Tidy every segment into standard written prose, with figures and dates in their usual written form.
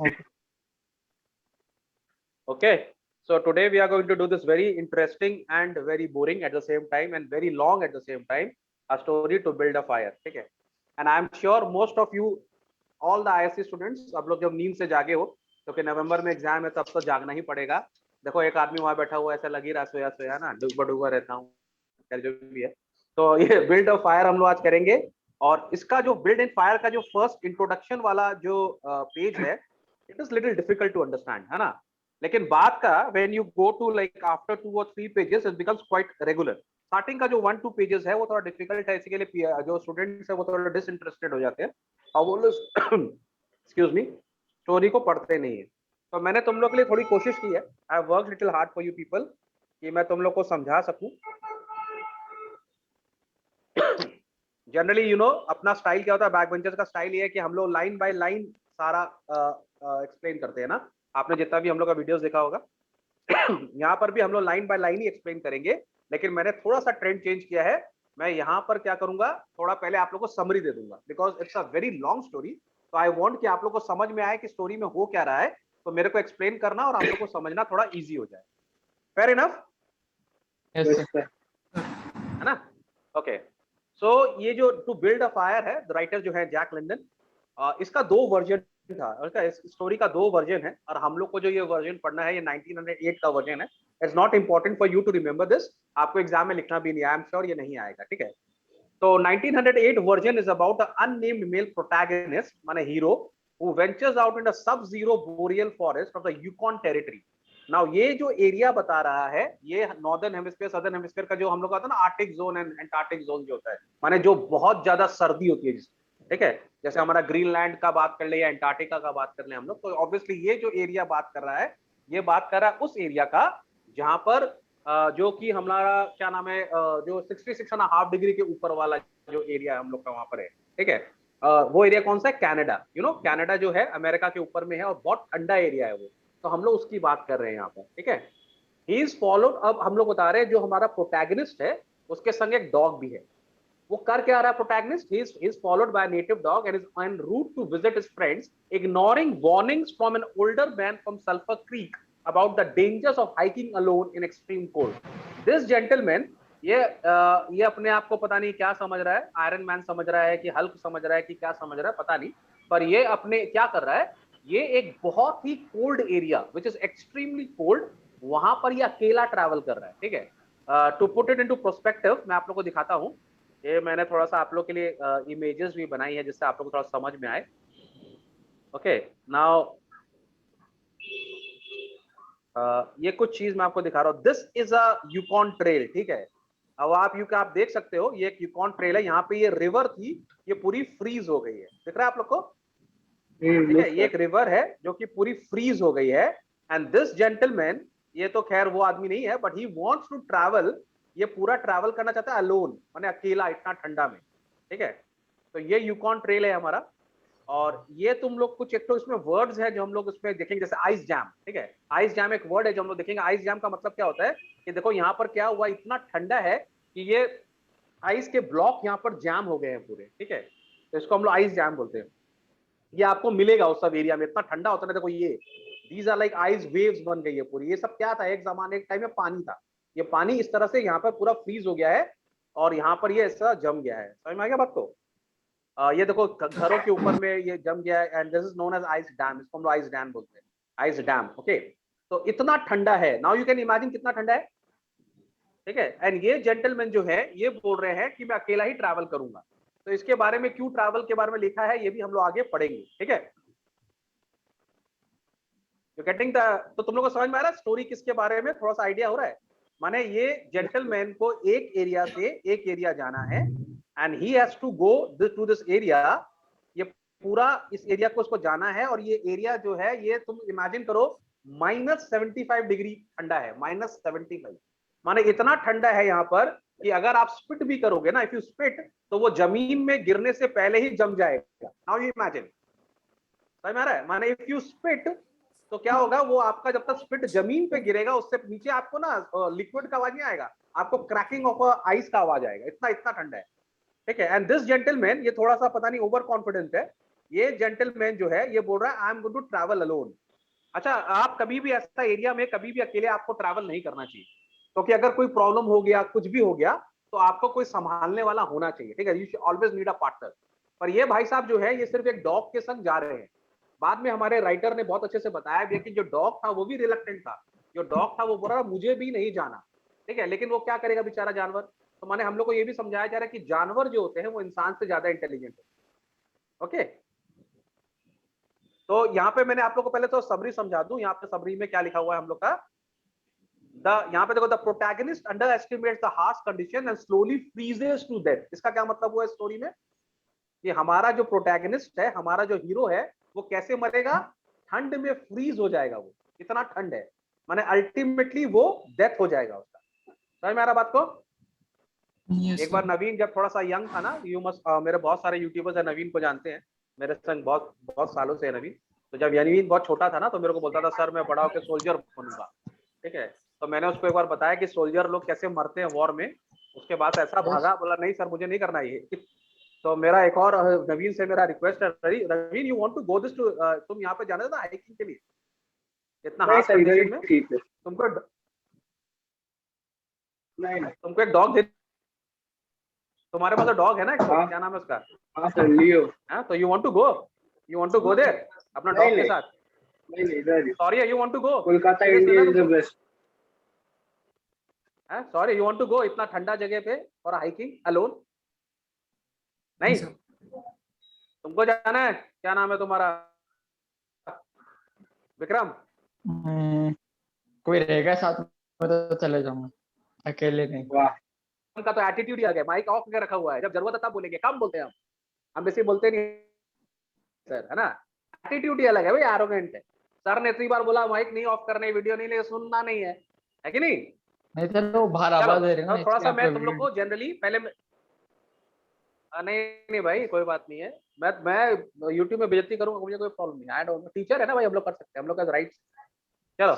Okay. Okay, so today we are going to do this very interesting and very boring at the same time and very long at the same time, a story to build a fire. ठीक है? And I'm sure most of you, all the ISC students, अब लोग जब नींद से जागे हो, क्योंकि नवंबर में एग्जाम है, तब तो जागना ही पड़ेगा. देखो एक आदमी वहां बैठा हुआ ऐसा लग ही रहा सोया सोया ना, डूबा डूबा रहता हूँ, जो भी है. तो ये बिल्ड अ फायर हम लोग आज करेंगे. और इसका जो बिल्ड इन फायर का जो फर्स्ट इंट्रोडक्शन वाला जो पेज है, it is little difficult to understand, है ना. लेकिन बात का when you go to like after 2 or 3 pages it becomes quite regular. Starting का जो 1-2 पेजेस है वो थोड़ा डिफिकल्ट है, इसके लिए जो स्टूडेंट्स है वो थोड़ा डिसइंटरेस्टेड हो जाते हैं और वो लोग एक्सक्यूज मी स्टोरी को पढ़ते नहीं है. तो मैंने तुम लोग के लिए थोड़ी कोशिश की है, I have worked little hard for you people, कि मैं तुम लोग को समझा सकूं. जनरली अपना स्टाइल क्या होता है, बैक बेंचर्स का स्टाइल ये है कि हम लोग लाइन बाय लाइन सारा एक्सप्लेन करते हैं ना. आपने जितना भी हम लोग का वीडियोस देखा होगा, यहाँ पर भी हम लोग line by line he explain करेंगे. लेकिन मैंने थोड़ा सा ट्रेंड चेंज किया है. मैं यहाँ पर क्या करूंगा, थोड़ा पहले आप लोग को समरी दे दूंगा, because it's a very long story. तो आई वांट कि आप लोग को समझ में आए कि स्टोरी में हो क्या रहा है, तो मेरे को एक्सप्लेन करना और आप लोग को समझना थोड़ा इजी हो जाए. Fair enough, Yes, Yes, sir. sir. है ना. ओके, सो ये जो टू बिल्ड अ फायर है, द राइटर जो है जैक लंडन, इसका 2 वर्जन था. इसका इस स्टोरी का 2 वर्जन है, और हम लोग को जो ये वर्जन पढ़ना है ये 1908 का वर्जन है. It's not important for you to remember this, आपको एग्जाम में लिखना भी नहीं, आई एम श्योर ये नहीं आएगा. ठीक है. तो 1908 version is about a unnamed male protagonist, माने hero, who ventures out in the sub-zero boreal forest of the Yukon territory. Now ये जो एरिया बता रहा है, ये नॉर्दर्न हेमिस्फीयर सदर्न हेमिस्फीयर का जो हम लोग कहते हैं ना Arctic zone and Antarctic zone जो होता है, माने जो बहुत ज्यादा सर्दी होती है जिसमें. ठीक है, जैसे हमारा ग्रीनलैंड का बात कर ले या अंटार्कटिका का बात कर ले हम लोग, तो ऑब्वियसली ये जो एरिया बात कर रहा है, ये बात कर रहा है उस एरिया का जहां पर जो कि हमारा क्या नाम है, जो 66.5 डिग्री के ऊपर वाला जो एरिया हम लोग का वहां पर है. ठीक है, वो एरिया कौन सा है, कनाडा. कनाडा जो है अमेरिका के ऊपर में है और बहुत ठंडा एरिया है वो. तो हम लोग उसकी बात कर रहे हैं यहाँ पर. ठीक है, ही इज फॉलोड. अब हम लोग बता रहे हैं जो हमारा प्रोटैगनिस्ट है उसके संग एक डॉग भी है. वो कर क्या रहा है protagonist, he is followed by native dog and is on route to visit his friends, ignoring warnings from an older man from sulphur creek about the dangers of hiking alone in extreme cold. This gentleman, ये अपने आप को पता नहीं क्या समझ रहा है, आयरन मैन समझ रहा है कि हल्क समझ रहा है कि क्या समझ रहा है पता नहीं, पर ये अपने क्या कर रहा है, ये एक बहुत ही cold area which is extremely cold, वहां पर ये अकेला ट्रैवल कर रहा है. ठीक है, to put it into perspective मैं आप लोग को दिखाता हूँ. ये मैंने थोड़ा सा आप लोग के लिए इमेजेस भी बनाई है जिससे आप लोग को थोड़ा समझ में आए. ओके, नाउ ये कुछ चीज मैं आपको दिखा रहा हूँ. This is a Yukon trail. ठीक है, अब आप देख सकते हो ये एक यूकॉन ट्रेल है. यहाँ पे ये रिवर थी, ये पूरी फ्रीज हो गई है. दिख रहा है आप लोग को? ठीक है, Yes, ये sir. एक रिवर है जो कि पूरी फ्रीज हो गई है. एंड दिस जेंटलमैन, ये तो खैर वो आदमी नहीं है, but he wants to travel, ये पूरा ट्रैवल करना चाहता है अलोन, माने अकेला इतना ठंडा में. ठीक है, तो ये यूकॉन ट्रेल है हमारा. और ये तुम लोग कुछ एक तो इसमें वर्ड्स है जो हम लोग उसमें देखेंगे, जैसे आइस जैम. ठीक है, आइस जैम एक वर्ड है जो हम लोग देखेंगे. आइस जैम का मतलब क्या होता है कि देखो यहाँ पर क्या हुआ, इतना ठंडा है कि ये आइस के ब्लॉक यहाँ पर जैम हो गए हैं पूरे. ठीक है, तो इसको हम लोग आइस जैम बोलते हैं. ये आपको मिलेगा उस सब एरिया में, इतना ठंडा होता है ना. देखो ये these are like ice waves बन गई है पूरी. ये सब क्या था, एक जमाने एक टाइम में पानी था. ये पानी इस तरह से यहाँ पर पूरा फ्रीज हो गया है और यहाँ पर ये ऐसा जम गया है. समझ में आ गया बात को? ये देखो घरों के ऊपर में ये जम गया है and this is known as ice dam. इसको हम लोग आइस डैम बोलते हैं, आइस डैम. ओके, तो इतना ठंडा है. नाउ यू कैन इमेजिन कितना ठंडा है. ठीक है, एंड ये जेंटलमैन जो है ये बोल रहे हैं कि मैं अकेला ही ट्रैवल करूंगा. तो इसके बारे में, क्यों ट्रैवल के बारे में लिखा है, ये भी हम लोग आगे पढ़ेंगे. ठीक है, यू गेटिंग द, तो तुम लोग को समझ में आ रहा है स्टोरी किसके बारे में, थोड़ा सा आइडिया हो रहा है. माने ये जेंटलमैन को एक एरिया से एक एरिया जाना है and he has to go to this area. ये पूरा इस एरिया को उसको जाना है और ये एरिया जो है ये तुम इमेजिन करो -75 डिग्री ठंडा है. -75 माने इतना ठंडा है यहाँ पर कि अगर आप स्पिट भी करोगे ना, इफ यू स्पिट, तो वो जमीन में गिरने से पहले ही जम जाएगा. Now you imagine. समझ में आ रहा है? माने इफ यू स्पिट, तो क्या होगा, वो आपका जब तक स्पिट जमीन पे गिरेगा उससे नीचे आपको ना लिक्विड का आवाज नहीं आएगा, आपको क्रैकिंग ऑफ आइस का आवाज आएगा. इतना इतना ठंडा है. ठीक है, एंड दिस जेंटलमैन, ये थोड़ा सा पता नहीं ओवर कॉन्फिडेंट है, ये जेंटलमैन जो है ये बोल रहा है I am going to travel alone. अच्छा, आप कभी भी ऐसा एरिया में कभी भी अकेले आपको ट्रैवल नहीं करना चाहिए, क्योंकि अगर कोई प्रॉब्लम हो गया, कुछ भी हो गया, तो आपको कोई संभालने वाला होना चाहिए, ठीक है। You should always need a partner. पर ये भाई साहब जो है ये सिर्फ एक डॉग के संग जा रहे हैं। बाद में हमारे राइटर ने बहुत अच्छे से बताया भी कि जो डॉग था वो भी रिलक्टेंट था। जो डॉग था वो बोल रहा मुझे भी नहीं जाना, ठीक है, लेकिन वो क्या करेगा बेचारा जानवर। तो माने हम लोग को ये भी समझाया जा रहा है कि जानवर जो होते हैं वो इंसान से ज्यादा इंटेलिजेंट है। ओके, तो यहाँ पे मैंने आप लोग को पहले तो समरी समझा दूं। यहाँ पे समरी में क्या लिखा हुआ है हम लोग का, यहाँ पे देखो, the protagonist underestimates the harsh condition and slowly freezes to death. इसका क्या मतलब हुआ स्टोरी में कि हमारा जो प्रोटैगनिस्ट है, हमारा जो हीरो है, वो कैसे मरेगा, ठंड में फ्रीज हो जाएगा। वो इतना ठंड है, माने अल्टीमेटली वो डेथ हो जाएगा उसका। समझ में आ रहा बात को? एक बार नवीन जब थोड़ा सा यंग था ना, यू मस्ट, मेरे बहुत सारे यूट्यूबर्स है, नवीन को जानते हैं, मेरे संग बहुत बहुत सालों से है नवीन। तो जब नवीन बहुत छोटा था ना, तो मेरे को बोलता था सर मैं बड़ा होकर सोल्जर बनूंगा, ठीक है। तो मैंने उसको एक बार बताया कि सोल्जर लोग कैसे मरते हैं वॉर में। उसके बाद ऐसा भागा, बोला नहीं सर मुझे नहीं करना ये। तो मेरा एक और नवीन से मेरा रिक्वेस्ट है, Naveen you want to go this too, तुम यहाँ पे जाना था हाइकिंग के लिए इतना हार्श कंडीशन में, ठीक है, तुमको नहीं तुमको एक डॉग दे, तुम्हारे पास डॉग है ना, हाँ क्या नाम है उसका? हाँ सर लियो। हाँ, तो you want to go there अपना डॉग के साथ? नहीं इधर sorry you want to go, Kolkata India is the best. Sorry you want to go इतना ठंडा जगह पे और हाइकिंग अलोन? नहीं, तुमको जाना है, क्या नाम है तुम्हारा? विक्रम? कोई रहेगा साथ में तो चले जाऊंगा, अकेले नहीं। वाह, उनका तो एटीट्यूड ही आ गया, माइक ऑफ करके रखा हुआ है, जब जरूरत है तब बोलेंगे, कम बोलते हैं हम वैसे बोलते नहीं सर, है ना। एटीट्यूड ही अलग है भाई, एरोगेंट है। सर ने इतनी बार बोला माइक नहीं ऑफ करने, वीडियो नहीं ले, सुनना नहीं है कि नहीं? नहीं तो वो बाहर चलो आवाज दे रहे हैं ना, थोड़ा सा इसलिए मैं आपको तुम लोग को जनरली पहले नहीं नहीं भाई कोई बात नहीं है, मैं यूट्यूब में बेइज्जती करूंगा, मुझे कोई प्रॉब्लम नहीं। आई डोंट, टीचर है ना भाई, हम लोग कर सकते हैं, हम लोग का राइट्स। चलो,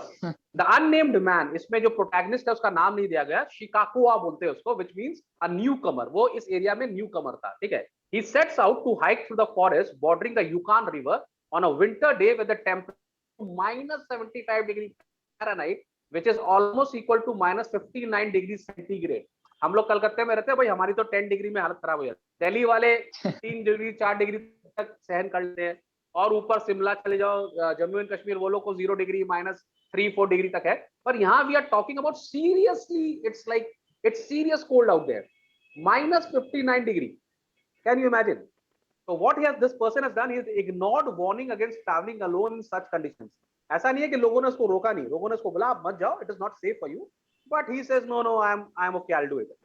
द अननेम्ड मैन, इसमें जो प्रोटैगनिस्ट है उसका नाम नहीं दिया गया, शिकाकुआ बोलते हैं उसको, which means a newcomer. वो इस एरिया में न्यू कमर था, ठीक है। He sets out to hike through the forest bordering the Yukon river on a winter day with the temperature -75 degree Fahrenheit, which is almost equal to -59 degree centigrade. हम लोग कलकत्ते में रहते हैं भाई, हमारी तो 10 डिग्री में हालत खराब हो जाती है। दिल्ली वाले 3 डिग्री 4 डिग्री तक सहन कर लेते हैं, और ऊपर शिमला चले जाओ, जम्मू एंड कश्मीर, वो लोग को 0 डिग्री -3-4 डिग्री तक है। पर यहाँ we are talking about seriously, it's like it's serious cold out there, -59 degree. Can you imagine? So what this person has done, he has ignored warning against traveling alone in such conditions. ऐसा नहीं है कि लोगों ने उसको रोका नहीं, लोगों ने उसको बोला आप मत जाओ, it is not safe for you, but he says no I am okay, I'll do it.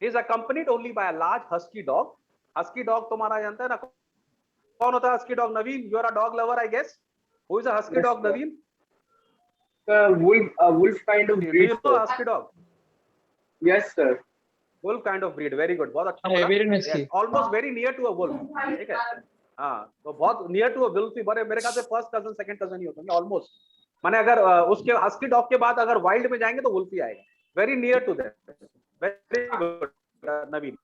He is accompanied only by a large husky dog. Husky dog तुम्हारा जानता है ना कौन होता है husky dog? Naveen, you are a dog lover I guess. Who is a husky yes, dog, Naveen? wolf kind of breed. Do you know husky dog? Yes sir. Wolf kind of breed, very good, बहुत अच्छा बोला। Yes, almost very near to a wolf, ठीक है। हाँ, तो बहुत near to a wolf ही, बड़े मेरे ख्याल से फर्स्ट कजन सेकंड कजन ही होते हैं ऑलमोस्ट। माने अगर उसके हस्की डॉग के बाद अगर वाइल्ड में जाएंगे तो वुल्फ ही आएगा, very near to that. Very good Naveen.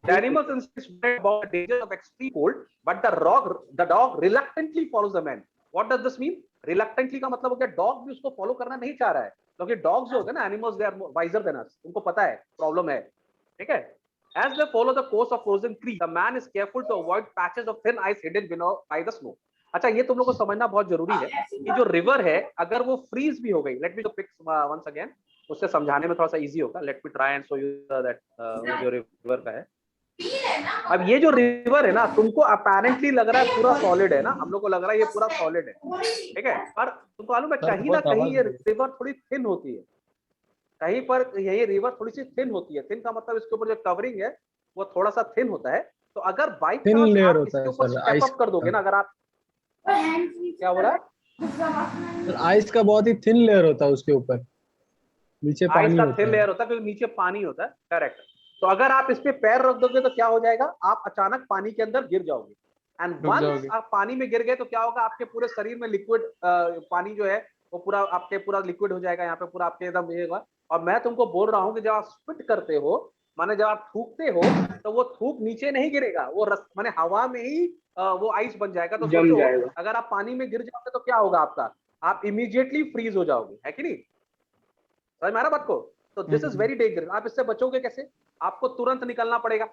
The animals insist about the danger of extreme cold, but the dog reluctantly follows the man. What does this mean? Reluctantly का मतलब हो गया डॉग भी उसको फॉलो करना नहीं चाह रहा है, क्योंकि डॉग्स जो होते हैं ना, animals, they are wiser than us, उनको पता है प्रॉब्लम है, ठीक है। As they follow the course of frozen creek, the man is careful to avoid patches of thin ice hidden below by the snow. अच्छा, ये तुम लोग को समझना बहुत जरूरी है कि जो रिवर है अगर वो फ्रीज भी हो गई, लेट मी जो पिक वंस अगेन, उससे समझाने में थोड़ा सा इजी होगा। Let me try and show you that जो रिवर का है। अब ये जो रिवर है ना, तुमको अपेरेंटली लग रहा है पूरा सॉलिड है ना, हम लोग को लग रहा है ये पूरा सॉलिड है, ठीक है, पर तुमको मालूम है कहीं ना कहीं ये रिवर थोड़ी थिन होती है, कहीं पर ये रिवर थोड़ी सी थिन होती है। थिन का मतलब इसके ऊपर जो कवरिंग है वो थोड़ा सा थिन होता है। तो अगर बाई चांस आप इसके ऊपर स्टेप अप कर दोगे ना, अगर आप, क्या हो रहा है? आइस का बहुत ही थिन लेयर होता है उसके ऊपर, नीचे पानी आइस का होता थिन है। लेयर होता है क्योंकि नीचे पानी होता है, करेक्ट। तो अगर आप इस पे पैर रख दोगे तो क्या हो जाएगा, आप अचानक पानी के अंदर गिर जाओगे। एंड वंस आप पानी में गिर गए तो क्या होगा, आपके पूरे शरीर में लिक्विड पानी जो है वो पूरा आपके पूरा लिक्विड हो जाएगा, यहाँ पे पूरा आपके एकदम ये होगा। और मैं तुमको बोल रहा हूँ कि जब आप स्पिट करते हो, माने जब आप थूकते हो, तो वो थूक नीचे नहीं गिरेगा, वो माने हवा में ही वो आइस बन जाएगा। तो जम सोचो जाएगा। अगर आप पानी में गिर जाओगे तो क्या होगा आपका, आप इमीडिएटली फ्रीज हो जाओगे, है कि नहीं? समझ में आ रहा बात को? तो दिस इज वेरी डेंजरस। आप इससे बचोगे कैसे? आपको तुरंत निकलना पड़ेगा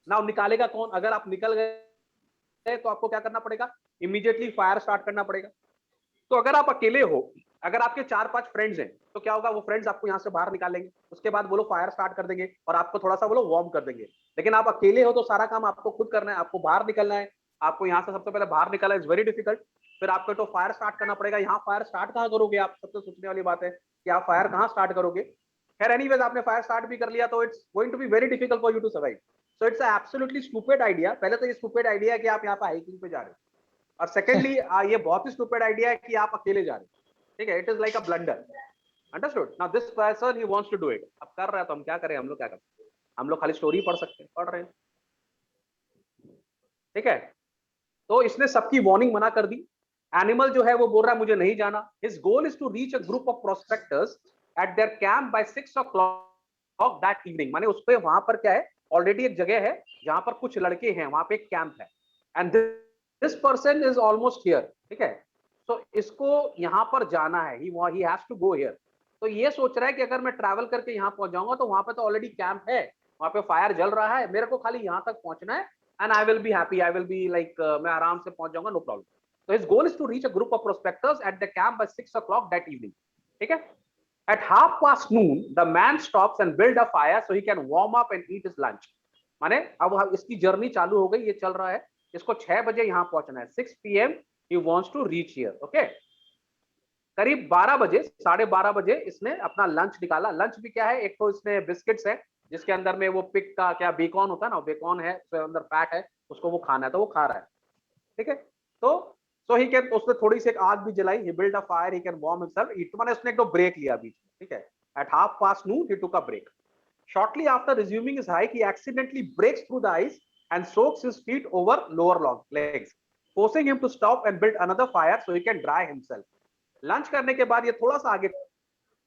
ना। निकालेगा कौन? अगर आप निकल गए तो आपको क्या करना पड़ेगा? इमीडिएटली फायर स्टार्ट करना पड़ेगा। तो अगर आप अकेले हो, अगर आपके 4-5 फ्रेंड्स हैं, तो क्या होगा, वो फ्रेंड्स आपको यहाँ से बाहर निकालेंगे, उसके बाद वो लोग फायर स्टार्ट कर देंगे और आपको थोड़ा सा वो लोग वार्म कर देंगे। लेकिन आप अकेले हो तो सारा काम आपको खुद करना है, आपको बाहर निकलना है, आपको यहाँ से सबसे पहले बाहर निकलना इज वेरी डिफिकल्ट। फिर आपको तो फायर स्टार्ट करना पड़ेगा। यहाँ फायर स्टार्ट कहाँ करोगे आप? सबसे सोचने वाली बात है कि आप फायर कहाँ स्टार्ट करोगे। खैर एनीवेज, आपने फायर स्टार्ट भी कर लिया तो it's going to be very difficult for you to survive. So it's absolutely stupid idea. पहले तो ये स्टूपिड आइडिया है कि आप यहाँ पे हाइकिंग पे जा रहे हो, और सेकेंडली ये बहुत ही स्टूपिड आइडिया है कि आप अकेले जा रहे हो। ठीक है, it is like a blunder. Understood? Now this person he wants to do it. अब कर रहा है तो हम क्या करें? हम लोग क्या करते हैं? हम लोग खाली स्टोरी पढ़ सकते हैं, पढ़ रहे हैं। ठीक है, तो इसने सबकी वार्निंग मना कर दी। एनिमल जो है वो बोल रहा है मुझे नहीं जाना। His goal is to reach a group of prospectors at their camp by 6 o'clock that evening. माने उस पे वहां पर क्या है, ऑलरेडी एक जगह है जहां पर कुछ लड़के हैं, वहां पे एक कैंप है, and this person is almost here. ठीक है, तो इसको यहां पर जाना है, he has to go here. तो ये सोच रहा है कि अगर मैं ट्रैवल करके यहाँ पहुंच जाऊंगा तो वहां पे तो ऑलरेडी कैंप है, वहां पे फायर जल रहा है, मेरे को खाली यहाँ तक पहुंचना है, and I will be happy, I will be like मैं आराम से पहुंच जाऊंगा, no problem. So his goal is to reach a group of prospectors at the camp by 6 o'clock that evening. ठीक है? At noon, the man stops and build a fire so he can warm up and eat his lunch. माने अब इसकी journey चालू हो गई, ये चल रहा है, इसको 6 बजे यहाँ पहुंचना है। 6 PM he wants to reach here. Okay? करीब 12 बजे, 12:30 बजे इसने अपना लंच निकाला। लंच भी क्या है, एक तो इसने बिस्किट्स है जिसके अंदर में वो पिग का क्या बेकॉन होता है ना, बेकॉन है, उसके अंदर फैट है, उसको वो खाना है, तो वो खा रहा है। ठीक है, तो सो ही कैन, उसने थोड़ी सी एक आग भी जलाई, he build a fire, he can warm himself, eat. माने उसने एक तो ब्रेक लिया बीच में। ठीक है, eight noon he took a break. Shortly after resuming his hike, he accidentally breaks through the ice and soaks his feet over lower legs, forcing him to stop and build another fire so he can dry himself. Lunch करने के बाद ये थोड़ा सा आगे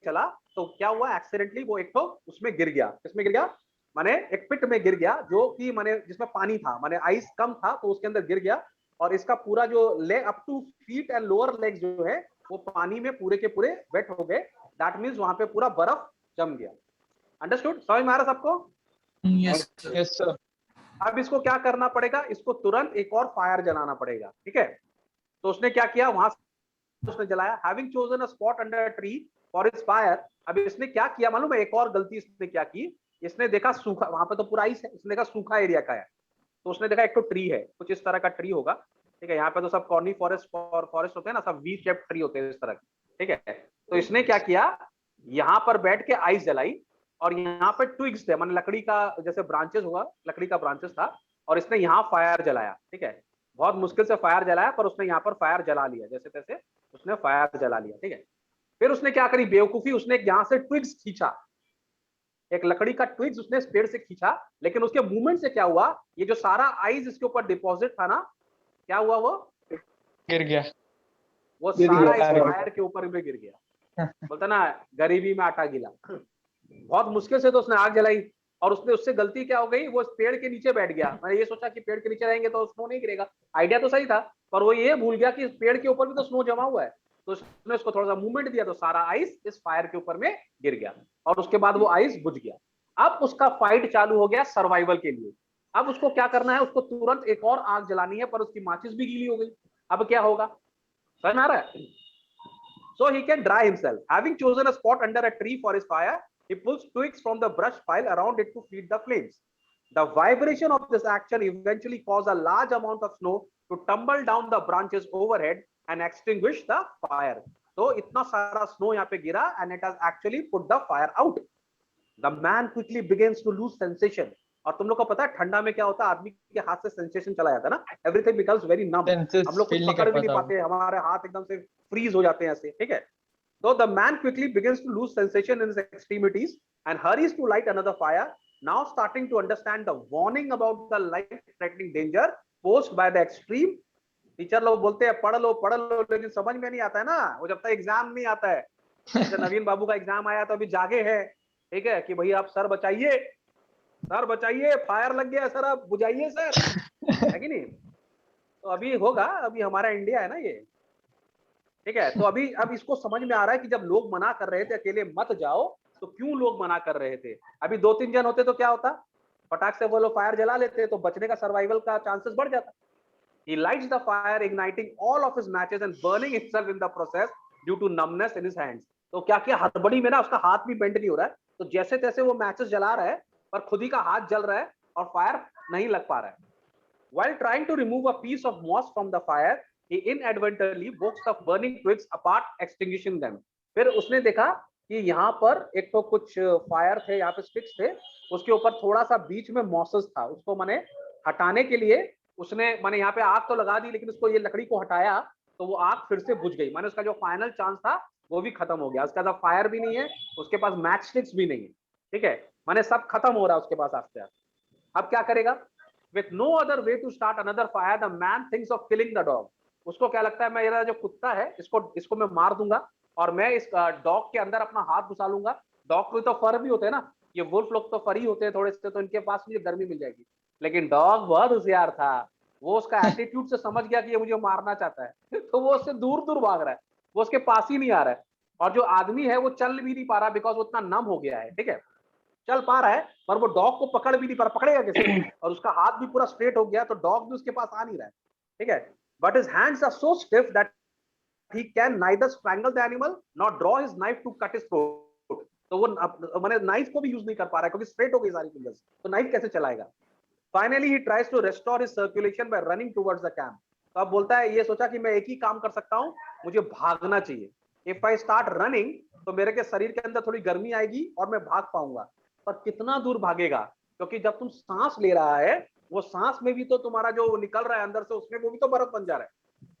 चला तो क्या हुआ, एक्सीडेंटली वो एक तो उसमें गिर गया। किसमें गिर गया? माने एक पिट में गिर गया, जो कि माने जिसमें पानी था, माने आइस कम था तो उसके अंदर गिर गया, और इसका पूरा जो leg up to feet and lower legs जो है वो पानी में पूरे के पूरे वेट हो गए। दैट मींस वहां पे पूरा बर्फ जम गया। अंडरस्टूड? समझ में आ रहा सबको? Yes sir. अब इसको क्या करना पड़ेगा, इसको तुरंत एक और फायर जलाना पड़ेगा। ठीक है, तो उसने क्या किया, वहां उसने जलाया। Having chosen a spot under a tree for his fire. अब इसने क्या किया मालूम है, एक और गलती इसने क्या की, इसने देखा सूखा, वहां पे तो पूरा आइस है, इसने देखा सूखा एरिया का है, तो उसने देखा एक तो ट्री है, कुछ इस तरह का ट्री होगा। ठीक है, यहाँ पे तो सब कॉर्नी फॉरेस्ट होते हैं ना, सब वी शेप ट्री होते हैं इस तरह के। ठीक है, तो इसने क्या किया, यहाँ पर बैठ के आइस जलाई, और यहाँ पे ट्विग्स थे, मान लकड़ी का जैसे ब्रांचेस हुआ, लकड़ी का ब्रांचेस था, और इसने यहाँ फायर जलाया। ठीक है, बहुत मुश्किल से फायर जलाया, पर उसने यहाँ पर फायर जला लिया, जैसे तैसे उसने फायर जला लिया। ठीक है, फिर उसने क्या करी बेवकूफी, उसने यहाँ से ट्विग्स खींचा, एक लकड़ी का ट्विग्स उसने पेड़ से खींचा, लेकिन उसके मूवमेंट से क्या हुआ, ये जो सारा आइस इसके ऊपर डिपॉजिट था ना, क्या हुआ, वो गिर गया। वो गिर सारा गया। इस फायर के ऊपर में गिर गया। बोलता ना गरीबी में आटा गिला। बहुत मुश्किल से तो उसने आग जलाई, और उसने उससे गलती क्या हो गई, वो इस पेड़ के नीचे बैठ गया। मैंने ये सोचा कि पेड़ के नीचे रहेंगे तो स्नो नहीं गिरेगा, आइडिया तो सही था, पर वो ये भूल गया कि इस पेड़ के ऊपर भी तो स्नो जमा हुआ है, तो उसने उसको थोड़ा सा मूवमेंट दिया तो सारा आइस इस फायर के ऊपर में गिर गया, और उसके बाद वो आइस बुझ गया। अब उसका फाइट चालू हो गया सर्वाइवल के लिए। अब उसको क्या करना है, उसको तुरंत एक और आग जलानी है, पर उसकी माचिस भी गीली हो गई। अब क्या होगा, समझ में आ रहा है? So he can dry himself. Having chosen a spot under a tree for his fire, he pulls twigs from the brush pile around it to feed the flames. The vibration of this action eventually caused a large amount of snow to tumble down the branches overhead and extinguish the fire. So इतना सारा snow यहाँ पे गिरा, and it has actually put the fire out. The man quickly begins to lose sensation. और तुम लोग को पता है ठंडा में क्या होता है, आदमी के हाथ से सेंसेशन चला जाता है ना, एवरीथिंग बिकम्स वेरी नम, हम लोग कुछ पकड़ भी नहीं पाते, हमारे हाथ एकदम से फ्रीज हो जाते हैं ऐसे। ठीक है, so the man quickly begins to lose sensation in his extremities and hurries to light another fire, now starting to understand the warning about the life threatening danger posed by the extreme. Teacher लोग बोलते हैं पढ़ लो, लेकिन समझ में नहीं आता है ना, वो जब तक एग्जाम नहीं आता है। जैसे नवीन बाबू का एग्जाम आया तो अभी जागे हैं, ठीक है, कि भाई आप सर बचाइए, फायर लग गया सर, आप बुझाइए सर, है कि नहीं? तो अभी होगा, अभी हमारा इंडिया है ना ये, ठीक है। तो अभी अब इसको समझ में आ रहा है कि जब लोग मना कर रहे थे अकेले मत जाओ, तो क्यों लोग मना कर रहे थे। अभी 2-3 जन होते तो क्या होता, फटाक से वो लोग फायर जला लेते तो बचने का, सर्वाइवल का चांसेस बढ़ जाता। He lights the fire, igniting all of his matches and burning himself in the process due to numbness in his hands. तो क्या किया, हड़बड़ी में ना उसका हाथ भी बेंड नहीं हो रहा है, तो जैसे तैसे वो मैचेस जला रहा है पर खुद ही का हाथ जल रहा है और फायर नहीं लग पा रहा है। While trying to remove a piece of moss from the fire, he inadvertently pokes the burning twigs apart, extinguishing them. फिर उसने देखा कि यहाँ पर एक तो कुछ फायर थे, यहाँ पे स्टिक्स थे, उसके ऊपर थोड़ा सा बीच में मॉसेस था, उसको मैंने हटाने के लिए उसने माने यहाँ पे आग तो लगा दी, लेकिन उसको ये लकड़ी को हटाया तो वो आग फिर से बुझ गई, माने उसका जो फाइनल चांस था वो भी खत्म हो गया। उसका पास फायर भी नहीं है, उसके पास मैच स्टिक्स भी नहीं है, ठीक है, माने सब खत्म हो रहा है उसके पास आस्ते आस्ते। अब क्या करेगा, with no other way to start another fire, the man thinks of killing the dog. उसको क्या लगता है, मैं मेरा जो कुत्ता है इसको मैं मार दूंगा और मैं इस डॉग के अंदर अपना हाथ घुसा लूंगा। डॉग को तो फर भी होते हैं ना, ये वुल्फ लोग तो फरी होते हैं थोड़े से, तो इनके पास मुझे गर्मी मिल जाएगी। लेकिन डॉग बहुत होशियार था, वो उसका एटीट्यूड से समझ गया कि ये मुझे मारना चाहता है तो वो उससे दूर दूर भाग रहा है, वो उसके पास ही नहीं आ रहा है। और जो आदमी है वो चल भी नहीं पा रहा, बिकॉज वो उतना नम हो गया है, ठीक है, चल पा रहा है पर वो डॉग को पकड़ भी नहीं पा रहा, पकड़ेगा कैसे, और उसका हाथ भी पूरा स्ट्रेट हो गया तो डॉग भी उसके पास आ नहीं रहा है, ठीक है। But his hands are so stiff that he can neither strangle the animal nor draw his knife to cut his throat. तो वो माने नाइफ को भी यूज नहीं कर पा रहा है क्योंकि स्ट्रेट हो गई सारी फिंगर्स, तो नाइफ कैसे चलाएगा। Finally he tries to restore his circulation by running towards the camp. तो अब बोलता है, ये सोचा कि मैं एक ही काम कर सकता हूं, मुझे भागना चाहिए। इफ आई स्टार्ट रनिंग तो मेरे के शरीर के अंदर थोड़ी गर्मी आएगी और मैं भाग पाऊंगा, पर कितना दूर भागेगा, क्योंकि जब तुम सांस ले रहा है वो सांस में भी तो तुम्हारा जो निकल रहा है अंदर से उसमें वो भी तो बर्फ बन जा रहा है,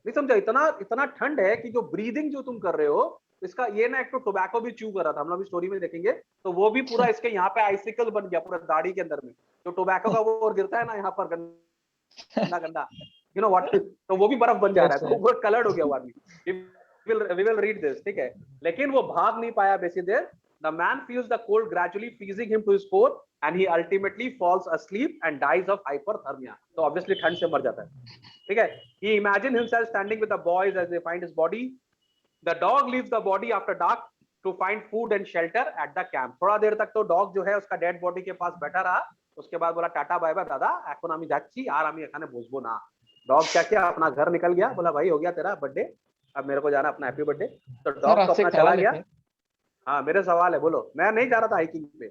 नहीं समझा। इतना इतना ठंड है कि जो ब्रीदिंग जो तुम कर रहे हो इसका, ये ना एक तो टोबैको भी च्यू कर रहा था, हम लोग स्टोरी में देखेंगे, तो वो भी पूरा इसके यहाँ पे आइसिकल बन गया पूरा दाढ़ी के अंदर में, जो टोबैको का वो गिरता है ना यहाँ पर गंदा गंदा, यू नो व्हाट, तो वो भी बर्फ बन जा रहा है, तो वो कलर्ड हो गया वो आदमी। we will read this, ठीक है। लेकिन वो भाग नहीं पाया बेसी देर। The man feels the cold gradually freezing him to his core and he ultimately falls asleep and dies of hypothermia. तो obviously ठंड से मर जाता है, ठीक है। He imagine himself standing with the boys as they find his body. The dog leaves the body after dark to find food and shelter at the camp. थोड़ा देर तक तो डॉग जो है उसका डेड बॉडी के पास बैठा रहा, उसके बाद बोला टाटा बाय बाय दादा, এখন আমি যাচ্ছি আর আমি এখানে বসবো না। डॉग क्या किया, अपना घर निकल गया, बोला भाई हो गया तेरा बर्थडे, अब मेरे को जाना अपना हैप्पी बर्थडे। तो डॉग तो अपना चला गया। हाँ मेरे सवाल है, बोलो। मैं नहीं जा रहा था हाइकिंग पे।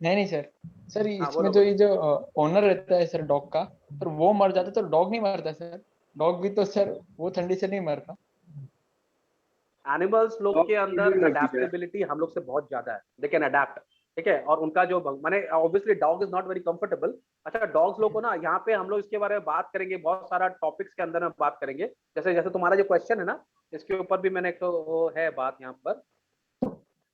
नहीं सर, सर हाँ, इसमें बोलो, जो ये जो ओनर रहता है सर डॉग का, पर वो मर जाता तो डॉग नहीं मरता सर। डॉग भी तो सर वो ठंडी से नहीं मरता। एनिमल्स लोग Dog के अंदर भी लगती है। अडेप्टेबिलिटी हम लोग से बहुत ज्यादा है, दे कैन अडेप्ट, ठीक है। और उनका जो माने obviously dog is not very comfortable. अच्छा, डॉग्स लोग को ना यहाँ पे हम लोग इसके बारे में बात करेंगे, बहुत सारा टॉपिक्स के अंदर में बात करेंगे। जैसे जैसे तुम्हारा जो क्वेश्चन है ना, इसके ऊपर भी मैंने एक तो वो है बात यहाँ पर,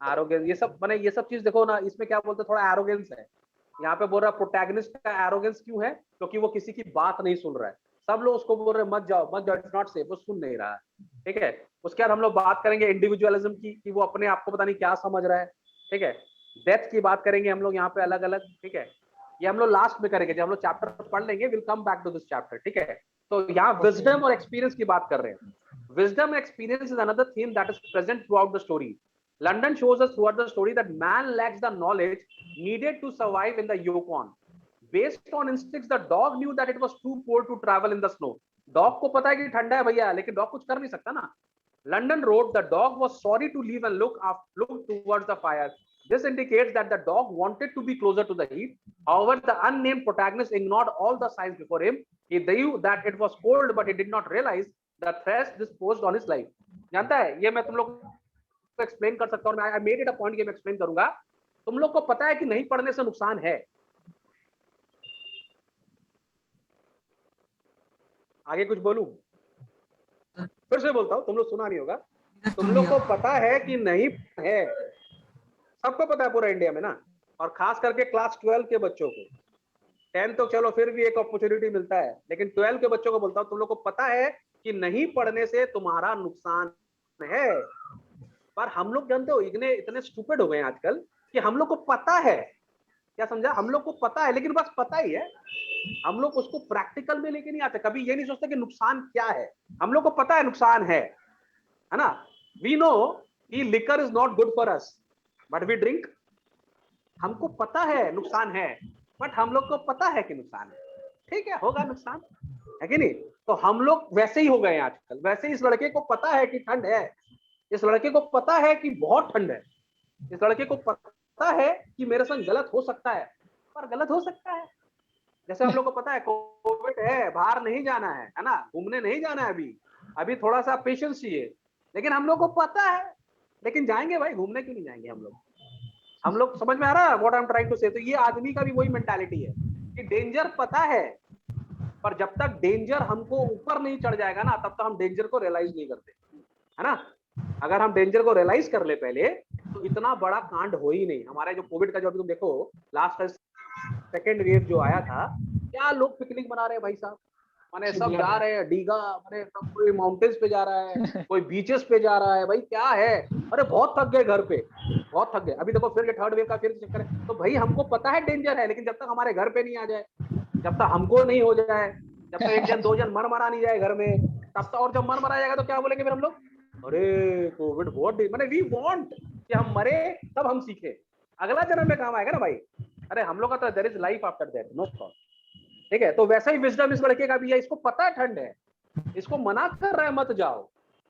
एरोगेंस, ये सब माने ये सब चीज देखो ना, इसमें क्या बोलते हैं, थोड़ा एरोगेंस है। यहाँ पे बोल रहा है प्रोटैगनिस्ट का एरोगेंस क्यों है, क्योंकि वो किसी की बात नहीं सुन रहा है। सब लोग उसको बोल रहे हैं मत जाओ मत जाओ, इट्स नॉट सेफ, वो सुन नहीं रहा है, ठीक है। उसके बाद हम लोग बात करेंगे इंडिविजुअलिज्म की, कि वो अपने आप को पता नहीं क्या समझ रहा है, ठीक है। डेथ की बात करेंगे हम लोग यहाँ पे अलग अलग, ठीक है। ये हम लोग लास्ट में करेंगे, जब हम लोग चैप्टर पढ़ लेंगे, will come back to this chapter, ठीक है। तो यहाँ विजडम और एक्सपीरियंस की बात कर रहे हैं। Wisdom and experience is another theme that is present throughout the story. London shows us throughout the story that man lacks the knowledge needed to survive in the Yukon. Based on instincts, the dog knew that it was too cold to travel in the snow. Dog को पता है कि ठंडा है भैया, लेकिन dog कुछ कर नहीं सकता ना। London wrote the dog was sorry to leave and look towards the fire. This indicates that the dog wanted to be closer to the heat. However, the unnamed protagonist ignored all the signs before him. He knew that it was cold, but he did not realize the threat this posed on his life. जानता है, ये मैं तुम लोग को explain कर सकता हूँ। I made it a point कि मैं एक्सप्लेन करूंगा। तुम लोग को पता है कि नहीं पढ़ने से नुकसान है। आगे कुछ बोलूं, फिर से बोलता हूं, तुम लोग सुना नहीं होगा। तुम लोग को पता है कि नहीं है, सबको पता है पूरा इंडिया में ना, और खास करके क्लास 12 के बच्चों को। 10 तो चलो फिर भी एक अपॉर्चुनिटी मिलता है, लेकिन 12 के बच्चों को बोलता हूं, तुम लोग को पता है कि नहीं पढ़ने से तुम्हारा नुकसान है। पर हम लोग जानते हो इतने स्टूपिड हो गए हैं आजकल कि हम लोग को पता है कि क्या समझा? हम लोग को पता है, लेकिन बस पता ही है, हम लोग उसको प्रैक्टिकल में लेके नहीं आते, कभी ये नहीं सोचते कि नुकसान क्या है। हम लोग को पता है नुकसान है ना? वी नो कि liquor is not good for us but we drink. हमको पता है नुकसान है, बट हम लोग को पता है कि नुकसान है। ठीक है, होगा नुकसान, है कि नहीं? तो हम लोग वैसे ही हो गए हैं आजकल। वैसे इस लड़के को पता है कि ठंड है, इस लड़के को पता है कि बहुत ठंड है, इस लड़के को पता है कि मेरे संग गलत हो सकता है, पर गलत हो सकता है। जैसे हम लोग को पता है कोविड है, बाहर नहीं जाना है ना, घूमने नहीं जाना है, अभी अभी थोड़ा सा पेशेंस चाहिए, लेकिन हम लोग को पता है। लेकिन जाएंगे भाई, घूमने क्यों नहीं जाएंगे हम लोग समझ में आ रहा है what I am trying to say? तो ये आदमी का भी वही मेंटालिटी है कि डेंजर पता है, पर जब तक डेंजर हमको ऊपर नहीं चढ़ जाएगा ना, तब तक हम डेंजर को रियलाइज नहीं करते, है ना? अगर हम डेंजर को रियलाइज कर ले पहले, तो इतना बड़ा कांड हो ही नहीं। हमारा जो कोविड का जो अभी तुम देखो लास्ट सेकेंड वेव जो आया था, क्या लोग पिकनिक मना रहे हैं भाई साहब, माने सब जा रहे हैं डीगा, माने सब कोई माउंटेन्स पे जा रहा है, कोई बीचेस पे जा रहा है। भाई क्या है, अरे बहुत थक गए घर पे, बहुत थक गए। अभी देखो फिर ये थर्ड वेव का फिर चक्कर है। तो भाई हमको पता है डेंजर है, लेकिन जब तक हमारे घर पे नहीं आ जाए, जब तक हमको नहीं हो जाए, जब तक एक जन दो जन मर मरा नहीं जाए घर में, तब तक। और जब मर मरा जाएगा तो क्या बोलेंगे फिर हम लोग? अरे कोविड बहुत माने वी वांट कि हम मरे तब हम सीखे, अगला जन्म में काम आएगा ना भाई। अरे हम लोग का तो there is life after that, no problem. ठीक है, तो वैसा ही विजडम इस लड़के का भी है। इसको पता है ठंड है, इसको मना कर रहा है मत जाओ,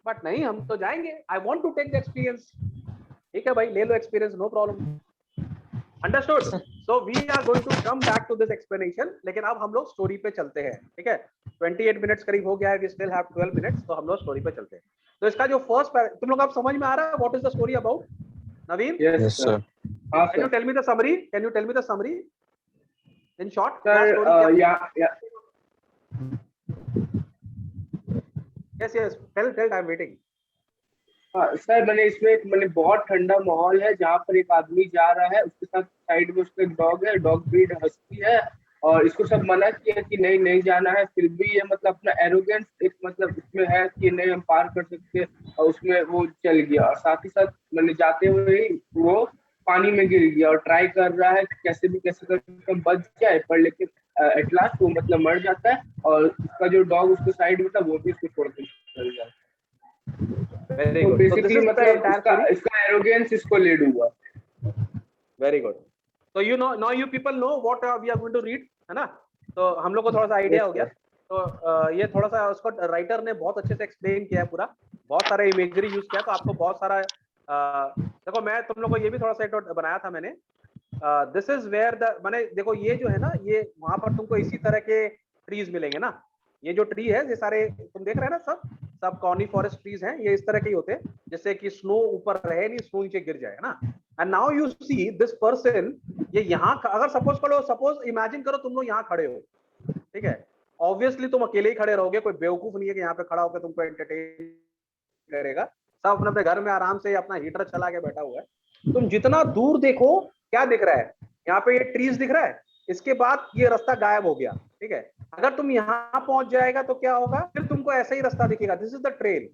बट नहीं हम तो जाएंगे। I want to take the experience. ठीक है भाई, ले लो experience, no problem. Understood? So we are going to come back to this explanation, लेकिन अब हम लोग स्टोरी पे चलते हैं। ठीक है, 28 मिनट्स करीब हो गया है, वी स्टिल हैव 12 मिनट्स, तो हम लोग स्टोरी पे चलते हैं। तो इसका जो फर्स्ट, तुम लोग आप समझ में आ रहा है what is the story about? Naveen, yes sir. हाँ can you sir. Tell me the summary? Can you tell me the summary in short? Sir yes yes, tell, I am waiting. हाँ सर, मैंने बहुत ठंडा माहौल है जहाँ पर एक आदमी जा रहा है, उसके साथ साइड में उसका एक डॉग है, डॉग ब्रीड हस्की है, और इसको सब मना किया कि नहीं नहीं जाना है, फिर भी ये मतलब अपना एरोगेंस एक मतलब उसमें है कि नहीं हम पार कर सकते, और उसमें वो चल गया। और साथ ही साथ मैंने जाते हुए ही वो पानी में गिर गया और ट्राई कर रहा है कि कैसे भी कैसे करके बच जाए, पर लेकिन एट लास्ट वो मतलब मर जाता है, और उसका जो डॉग उसके साइड में था वो भी उसको छोड़ के चल जाता है। वेरी तो गुड, तो दिस बेसिकली इज द मतलब एंटायर स्टोरी। इसका एरोगेंस इसको लीड हुआ। Very good. तो you know, now you people know what we are going to read, है ना? तो हम लोग को थोड़ा सा आइडिया हो गया। तो ये थोड़ा सा उसको राइटर ने बहुत अच्छे से एक्सप्लेन किया है पूरा, बहुत सारे इमेजरी यूज किया, तो आपको बहुत सारा देखो मैं तुम लोग को ये भी थोड़ा सा एक बनाया था मैंने। दिस इज वेयर द, माने देखो ये जो है ना, ये वहां पर तुमको इसी तरह के ट्रीज मिलेंगे ना। ये जो ट्री है, ये सारे तुम देख रहे हैं ना, सब सब कॉनी फॉरेस्ट ट्रीज हैं, ये इस तरह के ही होते हैं, जैसे कि स्नो ऊपर रहे नहीं, स्नो नीचे गिर जाए, है ना? And now you see this person, ये यहाँ, अगर सपोज इमेजिन करो तुम लोग यहाँ खड़े हो, ठीक है? ऑब्वियसली तुम अकेले ही खड़े रहोगे, कोई बेवकूफ नहीं है कि यहाँ पे खड़ा होकर तुमको एंटरटेन करेगा। सब अपने अपने घर में आराम से अपना हीटर चला के बैठा हुआ है। तुम जितना दूर देखो, क्या दिख रहा है? यहाँ पे ये ट्रीज दिख रहा है, इसके बाद ये रास्ता गायब हो गया, ठीक है? अगर तुम यहाँ पहुंच जाएगा तो क्या होगा? फिर तुमको ऐसा ही रास्ता दिखेगा, दिस इज द ट्रेल।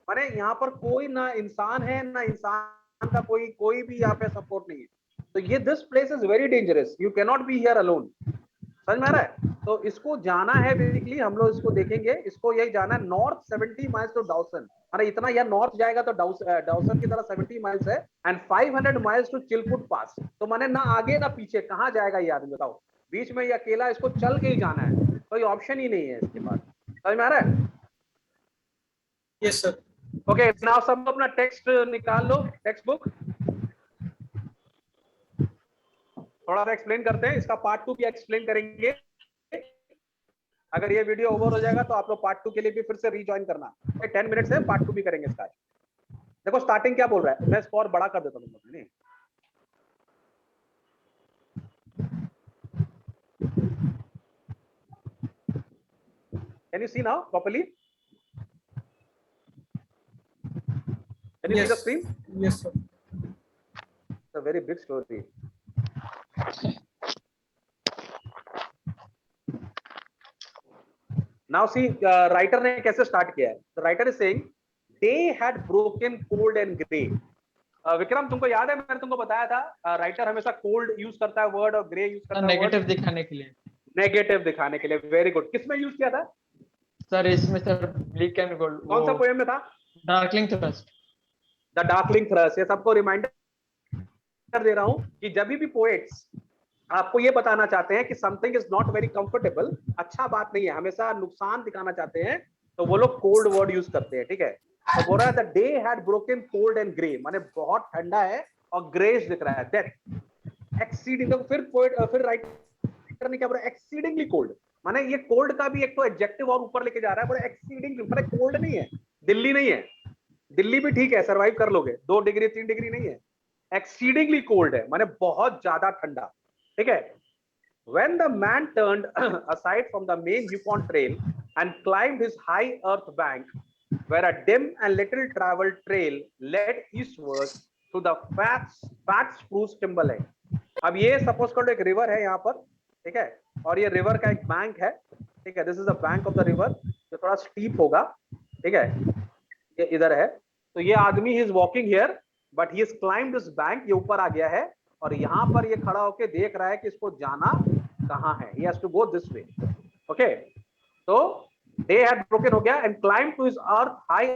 माने यहाँ पर कोई ना इंसान है, ना इंसान का कोई भी यहाँ पे सपोर्ट नहीं है। तो ये this place is very dangerous, you can not be here alone. समझ में आ रहा है? तो इसको जाना है बेसिकली, हम लोग इसको देखेंगे, इसको यही जाना है नॉर्थ 70 माइल्स टू डाउसन। अरे इतना यार नॉर्थ जाएगा तो डाउसन की तरफ 70 माइल्स है, एंड 500 माइल्स टू चिलकुट पास। तो माने ना आगे ना पीछे, कहाँ जाएगा ये आदमी बताओ? बीच में ये अकेला, इसको चल के ही जाना है, कोई ऑप्शन ही नहीं है इसके पास। समझ में आ रहा है? Yes sir. ओके, नाउ सब अपना टेक्स्ट निकाल लो, टेक्स्ट बुक। थोड़ा सा एक्सप्लेन करते हैं, इसका पार्ट 2 भी एक्सप्लेन करेंगे। अगर ये वीडियो ओवर हो जाएगा तो आप लोग पार्ट 2 के लिए भी फिर से रीजॉइन करना। 10 मिनट्स है, पार्ट 2 भी करेंगे इसका। देखो स्टार्टिंग क्या बोल रहा है, मैं इसको और बड़ा कर देता हूँ तुम लोग। Can you see now properly? Can you see the screen? Yes sir. It's a very big story. Now see, writer ने कैसे start किया है? The writer is saying they had broken cold and grey. Vikram तुमको याद है मैंने तुमको बताया था राइटर हमेशा कोल्ड यूज करता है वर्ड और ग्रे यूज करता है नेगेटिव दिखाने के लिए। नेगेटिव दिखाने के लिए। Very good. किसमें यूज किया था सर इसमें सर ब्लैक एंड गोल्ड, कौन सा पोएम में था? Darkling thrust. The darkling thrust. ये सबको रिमाइंडर दे रहा हूं कि जब भी पोएट्स आपको ये बताना चाहते हैं कि something is not very comfortable, अच्छा बात नहीं है, हमेशा नुकसान दिखाना चाहते हैं, तो वो लोग कोल्ड वर्ड यूज करते हैं। ठीक है, तो बोल रहा है the day had broken cold and grey, माने बहुत ठंडा है और ग्रेश दिख रहा है। दैट एक्सीडिंग, फिर राइटर ने क्या बोला? एक्सीडिंगली कोल्ड, माने ये कोल्ड का भी एक तो एडजेक्टिव और ऊपर लेके जा रहा है। बोला एक्सीडिंग, माने कोल्ड नहीं है, दिल्ली नहीं है, दिल्ली भी ठीक है सर्वाइव कर लोगे, 2 डिग्री 3 डिग्री नहीं है, एक्सीडिंगली कोल्ड है, माने बहुत ज्यादा ठंडा। ठीक है, when the man turned aside from the main Yukon trail and climbed his high earth bank, where a dim and little traveled trail led eastward to the fat spruce timberline. अब ये suppose कर लो एक river है यहाँ पर, ठीक है, और ये रिवर का एक बैंक है, ठीक है, this is the bank of the river, जो थोड़ा स्टीप होगा, ठीक है, ये इधर है। तो ये आदमी he is walking here but he is climbed this bank, ये ऊपर आ गया है और यहाँ पर ये खड़ा होके देख रहा है कि इसको जाना कहाँ है, he has to go this way. Okay, so they had broken हो गया and climbed to his high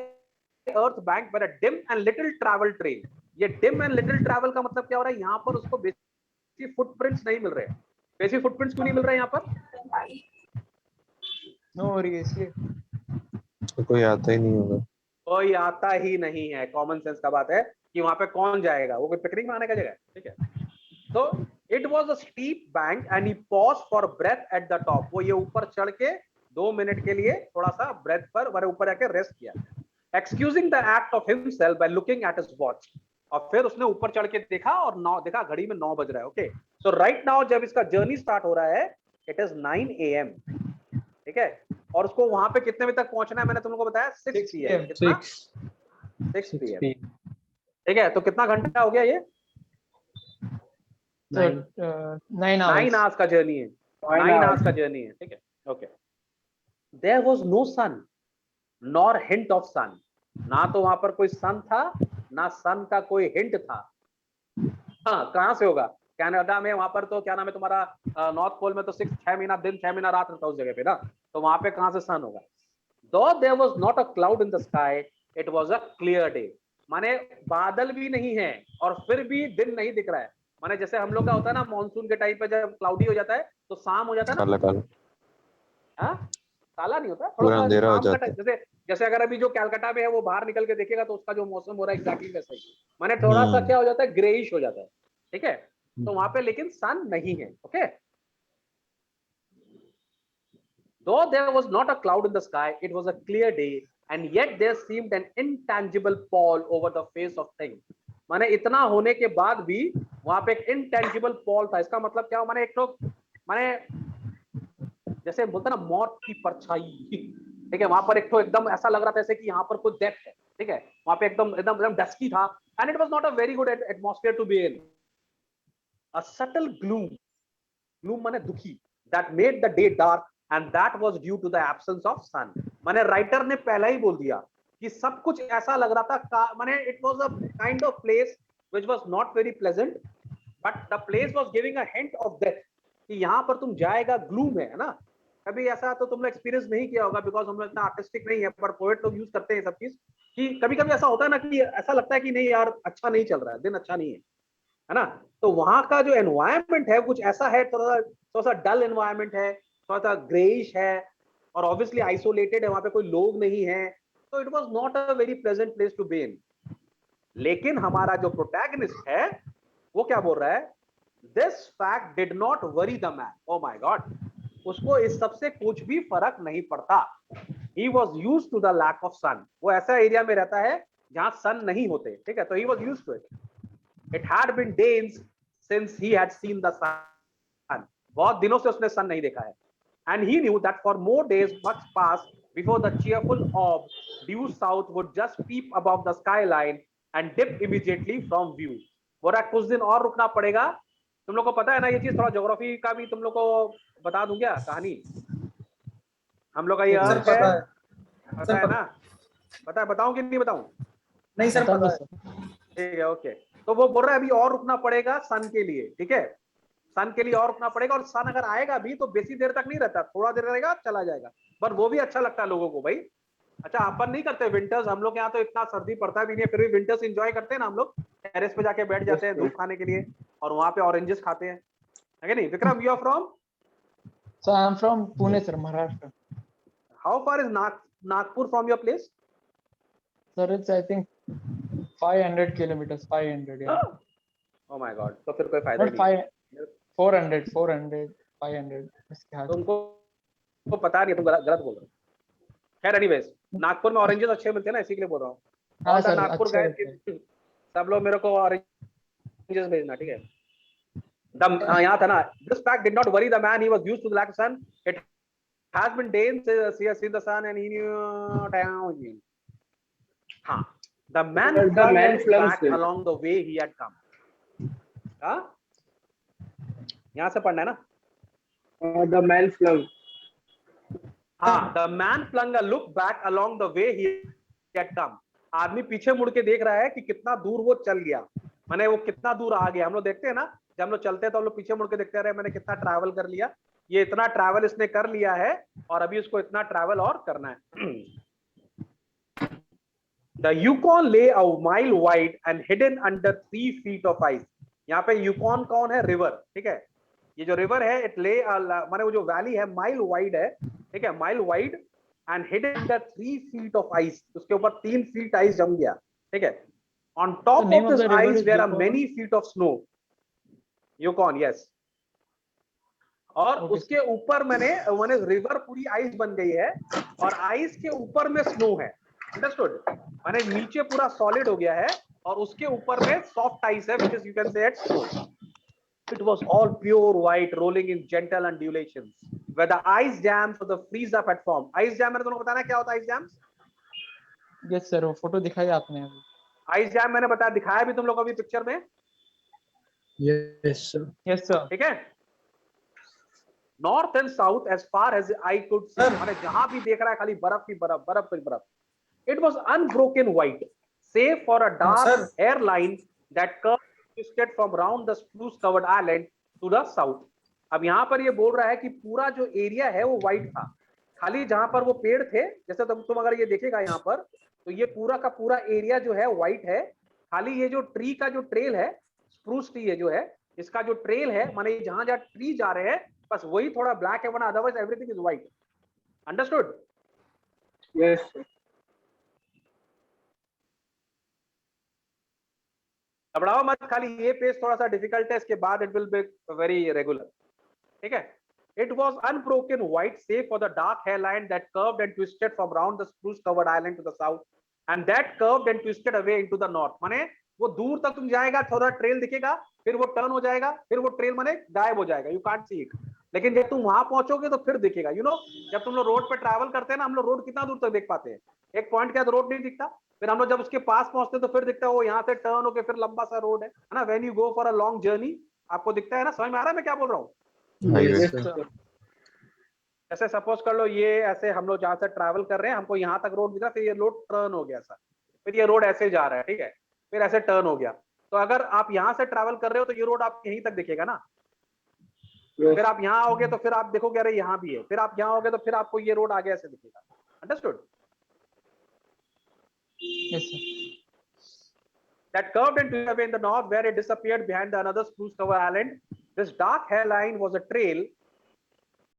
earth bank by a dim and little travel trail. ये dim and little travel का मतलब क्या हो रहा है? यहाँ पर उसको बेसिक फुटप्रिंट्स नहीं मिल रहे। बेसिक फुटप्रिंट्स क्यों नहीं मिल रहे यहाँ पर? नो हो रही है इसलिए, तो कोई आता ही नहीं होगा, कोई आता ही नहीं है। कॉमन सेंस का बात है कि वहां पे कौन जाएगा, वो कोई पिकनिक में आने का जगह है। ठीक है, तो it was a steep bank and he paused for breath at the top. वो ये ऊपर चढ़ के 2 मिनट के लिए थोड़ा सा ब्रेथ पर वरे ऊपर आके रेस्ट किया, excusing the act of himself by looking at his watch. और फिर उसने ऊपर चढ़ के देखा और 9 देखा, घड़ी में 9 बज रहा है। ओके, सो राइट नाउ जब इसका जर्नी स्टार्ट हो रहा है, इट इज 9 AM, ठीक है, और उसको वहां पे कितने बजे तक पहुंचना है मैंने तुम लोगों को बताया? 6 PM। कितना? 6 PM। ठीक है, तो कितना घंटा हो गया ये? 9 hours का जर्नी है, 9 hours का जर्नी है। ठीक है, okay. There was no sun nor hint of sun, ना तो वहां पर कोई सन था ना सन का कोई हिंट था। हाँ, कहां से होगा? कनाडा में वहां पर तो क्या नाम है तुम्हारा, नॉर्थ पोल में तो 6 महीना दिन 6 महीना रात रहता उस जगह पे ना, तो वहां पे कहां से सन होगा? Though there was not a cloud in the sky, it was a clear day, माने बादल भी नहीं है और फिर भी दिन नहीं दिख रहा है। माने जैसे हम लोग का होता है ना मॉनसून के टाइम पे जब क्लाउडी हो जाता है तो शाम हो जाता है ना, काला काला, हाँ, काला नहीं होता, पूरा थोड़ा सा अंधेरा हो शाम का जाता है। जैसे जैसे अगर अभी जो कलकत्ता में है वो बाहर निकल के देखेगा तो उसका जो मौसम हो रहा है एग्जैक्टली वैसा ही, माने थोड़ा सा क्या हो जाता है, ग्रेइश हो जाता है। ठीक है, तो वहां पे लेकिन सन नहीं है। Okay, though there was not a cloud in the sky, it was a clear day, and yet there seemed an intangible pall over the face of things. माने इतना होने के बाद भी वहां पे एक intangible pall था। इसका मतलब क्या? माने एक तो माने जैसे बोलते ना मौत की परछाई, ठीक है, वहां पर एक तो एकदम ऐसा लग रहा था जैसे कि यहाँ पर कोई डेथ है। ठीक है, वहां पे एकदम एकदम एकदम डस्की था, and it was not a very good atmosphere to be in. A subtle gloom माने दुखी, that made the day dark, and that was due to the absence of sun. माने राइटर ने पहले ही बोल दिया कि सब कुछ ऐसा लग रहा था, माने it was a kind of place which was not very pleasant, but the place was giving a hint of death कि यहाँ पर तुम जाएगा, ग्लूम है ना। कभी ऐसा तो तुमने एक्सपीरियंस नहीं किया होगा बिकॉज हम लोग इतना आर्टिस्टिक नहीं है, पर पोएट लोग यूज करते हैं सब चीज कि कभी कभी ऐसा होता है ना कि ऐसा लगता है कि नहीं यार अच्छा नहीं चल रहा है, दिन अच्छा नहीं है ना। तो वहां का जो एनवायरमेंट है कुछ ऐसा है, थोड़ा सा डल एनवायरमेंट है, थोड़ा सा ग्रेइश है और ऑब्वियसली आइसोलेटेड है, वहां पे कोई लोग नहीं है, तो it was not a very pleasant place to be in. लेकिन हमारा जो प्रोटैगनिस्ट है वो क्या बोल रहा है? This fact did not worry the man. Oh my god, उसको इस सब से कुछ भी फर्क नहीं पड़ता। He was used to the lack of sun. वो ऐसा एरिया में रहता है जहां सन नहीं होते। ठीक है, तो he was used to it. It had been days since he had seen the sun. बहुत दिनों से उसने सन नहीं देखा है। And he knew that for more days must pass before the cheerful orb due south would just peep above the skyline and dip immediately from view. बोला कुछ दिन और रुकना पड़ेगा। तुम लोग को पता है ना ये चीज, थोड़ा ज्योग्राफी का भी तुम लोग को बता दूं क्या कहानी? हम लोग का ये अर्थ है, पता है ना? पता है, बताऊं कि नहीं बताऊं? नहीं सर, पता है। ठीक है, ओके। तो वो बोल रहा है अभी और रुकना पड़ेगा सन के लिए, ठीक है, सन के लिए और रुकना पड़ेगा, और सन अगर आएगा भी तो बेसी देर तक नहीं रहता, थोड़ा देर रहेगा चला जाएगा, पर वो भी अच्छा लगता है लोगों को भाई। अच्छा, अपन नहीं करते विंटर्स, हम लोग यहाँ तो इतना सर्दी पड़ता भी नहीं है, फिर भी विंटर्स एंजॉय करते हैं ना हम लोग, टेरेस पे जाके बैठ जाते हैं धूप खाने के लिए, और वहां पे ऑरेंजेस खाते हैं, है कि नहीं? Vikram, you are from? So I'm from Pune, sir, Maharashtra. How far is Nagpur from your place? Sir, it's I think 500 kilometers. 500, yeah. Oh my god, तो फिर कोई फायदा Not नहीं। 400, 500 इसके हाथ। तुमको तो पता नहीं, तुम गलत बोल रहे हो। खैर एनीवेज, नागपुर में ऑरेंजेस अच्छे मिलते हैं ना, इसी के लिए बोल रहा हूँ। हाँ और सर, नागपुर अच्छा गए रहता है। सब लोग मेरे को ऑरेंजेस भेजना, ठीक है? यहाँ था ना, this fact did not worry the man, he was used to the lack of sun, it has been days since he has seen the sun and he knew down. हाँ, the man flung back along the way he had come. हाँ, यहाँ से पढ़ना है ना? The man flung. हाँ, the man flung a look back along the way he had come. आदमी पीछे मुड़ के देख रहा है कि कितना दूर वो चल गया, माने वो कितना दूर आ गया। हम लोग देखते हैं ना, जब हम लोग चलते हैं तो हम लोग पीछे मुड़ के देखते रहे, मैंने कितना ट्रैवल कर लिया, ये इतना ट्रैवल इसने कर लिया है और अभी उसको इतना ट्रैवल और करना है। The Yukon lay a mile wide and hidden under 3 feet of ice. यहाँ पे यूकॉन कौन है? रिवर, ठीक है? ये जो रिवर है, इट ले माने वो जो वैली है माइल वाइड है, ठीक है, mile wide and hidden under 3 feet of ice, उसके ऊपर 3 feet आइस जम गया, ठीक है? On top of this ice there are many feet of snow. Yukon, yes. और उसके ऊपर मैंने रिवर पूरी आइस बन गई है और आइस के ऊपर में स्नो है, अंडरस्टूड? माने नीचे पूरा सॉलिड हो गया है और उसके ऊपर में सॉफ्ट आइस है, which is you can say it's snow. It was all pure white, rolling in gentle undulations, where the ice jams or the freeze up had formed. Ice jam मैंने तुमको बताना क्या होता है? ice jams? Yes sir, वो photo दिखाया आपने अभी। ice jam मैंने बताया, दिखाया भी तुम लोग अभी पिक्चर में। Yes sir. Yes sir. ठीक है? North and south as far as I could see, मैंने जहां भी देख रहा है खाली बर्फ ही बर्फ, बर्फ ही बर्फ। It was unbroken white, save for a dark hairline that curved twisted from round the spruce covered island to the south. अब यहाँ पर ये बोल रहा है कि पूरा जो एरिया है वो व्हाइट था, खाली जहां पर वो पेड़ थे, जैसे तुम अगर ये देखेगा यहाँ पर, तो ये पूरा का पूरा एरिया जो है व्हाइट है, खाली ये जो ट्री का जो ट्रेल है, स्प्रूस ट्री है जो है, इसका जो ट्रेल है, माने जहां जहां ट्री जा रहे हैं बस वही थोड़ा ब्लैक है, वरना otherwise everything is white. Understood? Yes. घबराओ मत, खाली ये पेज थोड़ा सा डिफिकल्ट है, इसके बाद it will be very regular, ठीक है? It was unbroken white, save for the dark hairline that curved and twisted from round the spruce covered island to the south, and that curved and twisted away into the north. माने वो दूर तक तुम जाएगा, थोड़ा trail दिखेगा, फिर वो टर्न हो जाएगा, फिर वो ट्रेल माने गायब हो जाएगा, यू कांट सी इट। लेकिन जब तुम वहां पहुंचोगे तो फिर दिखेगा। यू नो, जब तुम लोग रोड पे ट्रैवल करते हैं ना, हम लोग रोड कितना दूर तक देख पाते हैं, एक पॉइंट के बाद रोड नहीं दिखता, फिर हम लोग जब उसके पास पहुंचते तो फिर दिखता है वो यहाँ से टर्न होके फिर लंबा सा रोड है ना? When you go for a long journey, आपको दिखता है ना? समझ में आ रहा है मैं क्या बोल रहा हूँ? Yes sir. ऐसे सपोज कर लो, ये ऐसे हम लोग जहां से ट्रैवल कर रहे हैं, हमको यहाँ तक रोड दिख रहा है, फिर ये रोड टर्न हो गया सर, फिर ये रोड ऐसे जा रहा है, ठीक है, फिर ऐसे टर्न हो गया। तो अगर आप यहाँ से ट्रैवल कर रहे हो तो ये रोड आप यहीं तक दिखेगा ना? Yes. फिर आप यहाँ आओगे तो फिर आप देखोगे अरे यहाँ भी है, फिर आप यहाँ आओगे तो फिर आपको ये रोड आगे ऐसे दिखेगा। Understood? Yes sir. That curved and twisted away in the north, where it disappeared behind the another spruce covered island. This dark hairline was a trail